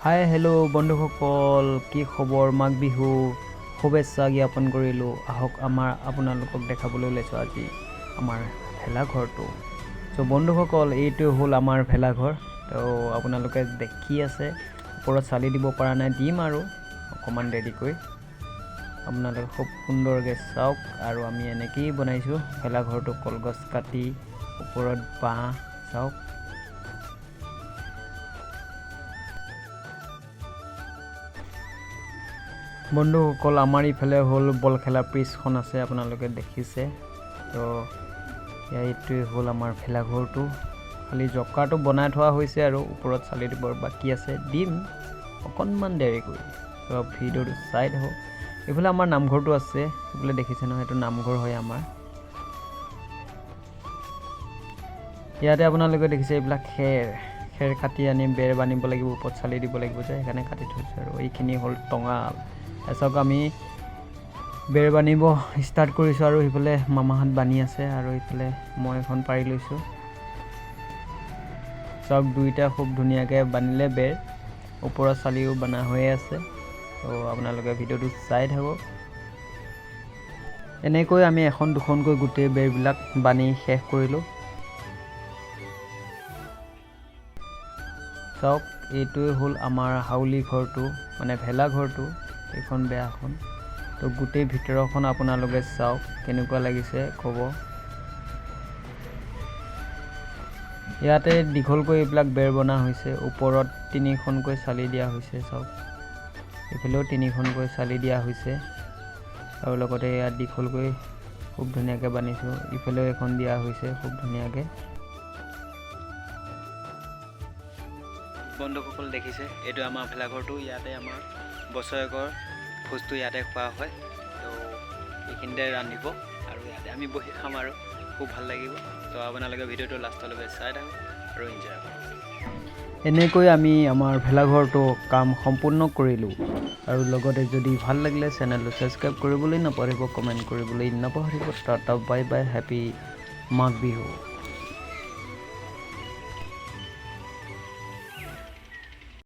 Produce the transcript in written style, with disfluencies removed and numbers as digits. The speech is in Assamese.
হাই হেল্ল' বন্ধুসকল, কি খবৰ? মাঘ বিহু শুভেচ্ছা জ্ঞাপন কৰিলোঁ। আহক আপোনালোকক দেখাবলৈ ওলাইছোঁ আজি আমাৰ ভেলাঘৰটো। চ' বন্ধুসকল, এইটো হ'ল আমাৰ ভেলাঘৰ। তো আপোনালোকে দেখি আছে, ওপৰত চালি দিব পৰা নাই, দিম আৰু অকণমান দেৰিকৈ। আপোনালোকে খুব সুন্দৰকৈ চাওক। আৰু আমি এনেকৈয়ে বনাইছোঁ ভেলাঘৰটো, কলগছ কাটি ওপৰত বাঁহ চাওক। বন্ধুসকল, আমাৰ ইফালে হ'ল বল খেলা পিছখন আছে, আপোনালোকে দেখিছে। তো এইটোৱে হ'ল আমাৰ ভেলাঘৰটো। খালি জকাটো বনাই থোৱা হৈছে আৰু ওপৰত চালি দিবৰ বাকী আছে, দিম অকণমান দেৰিকৈ। তো ভিডিঅ'টো চাই থাকক। এইফালে আমাৰ নামঘৰটো আছে, এইফালে দেখিছে নহয়, সেইটো নামঘৰ হয় আমাৰ। ইয়াতে আপোনালোকে দেখিছে এইবিলাক খেৰ কাটি আনি বেৰ বান্ধিব লাগিব, ওপৰত চালি দিব লাগিব যে, সেইকাৰণে কাটি থৈছোঁ। আৰু এইখিনি হ'ল টঙাল। তাৰপিছত আমি বেৰ বান্ধিব ষ্টাৰ্ট কৰিছোঁ। আৰু সিফালে মামাহঁত বান্ধি আছে, আৰু ইফালে মই এখন পাৰি লৈছোঁ। চাওক, দুইটা খুব ধুনীয়াকৈ বান্ধিলে বেৰ, ওপৰত চালিও বনা হৈয়ে আছে। তো আপোনালোকে ভিডিঅ'টো চাই থাকক। এনেকৈ আমি এখন দুখনকৈ গোটেই বেৰবিলাক বান্ধি শেষ কৰিলোঁ। চাওক, এইটোৱে হ'ল আমাৰ হাউলি ঘৰটো, মানে ভেলাঘৰটো, এইখন বেয়াখন। তো গোটেই ভিতৰখন আপোনালোকে চাওক, কেনেকুৱা লাগিছে ক'ব। ইয়াতে দীঘলকৈ এইবিলাক বেৰ বনা হৈছে, ওপৰত 3খনকৈ চালি দিয়া হৈছে। চাওক, এইফালেও 3খনকৈ চালি দিয়া হৈছে, আৰু লগতে ইয়াত দীঘলকৈ খুব ধুনীয়াকৈ বান্ধিছোঁ। ইফালেও এখন দিয়া হৈছে খুব ধুনীয়াকৈ। বন্ধুসকল দেখিছে, এইটো আমাৰ ভেলাঘৰটো। ইয়াতে আমাৰ বছৰেকৰ ভোজটো ইয়াতে খোৱা হয়। তো এইখিনিতে ৰান্ধিব আৰু ইয়াতে আমি বহি খাম, আৰু খুব ভাল লাগিব। তো আপোনালোকে ভিডিঅ'টো লাষ্টলৈকে চাই থাকক আৰু এনজয় কৰক। এনেকৈ আমি আমাৰ ভেলাঘৰটো কাম সম্পূৰ্ণ কৰিলোঁ। আৰু লগতে যদি ভাল লাগিলে চেনেলটো ছাবস্ক্ৰাইব কৰিবলৈ নাপাহৰিব, কমেণ্ট কৰিবলৈ নাপাহৰিব। Tata bye bye, happy Magh Bihu.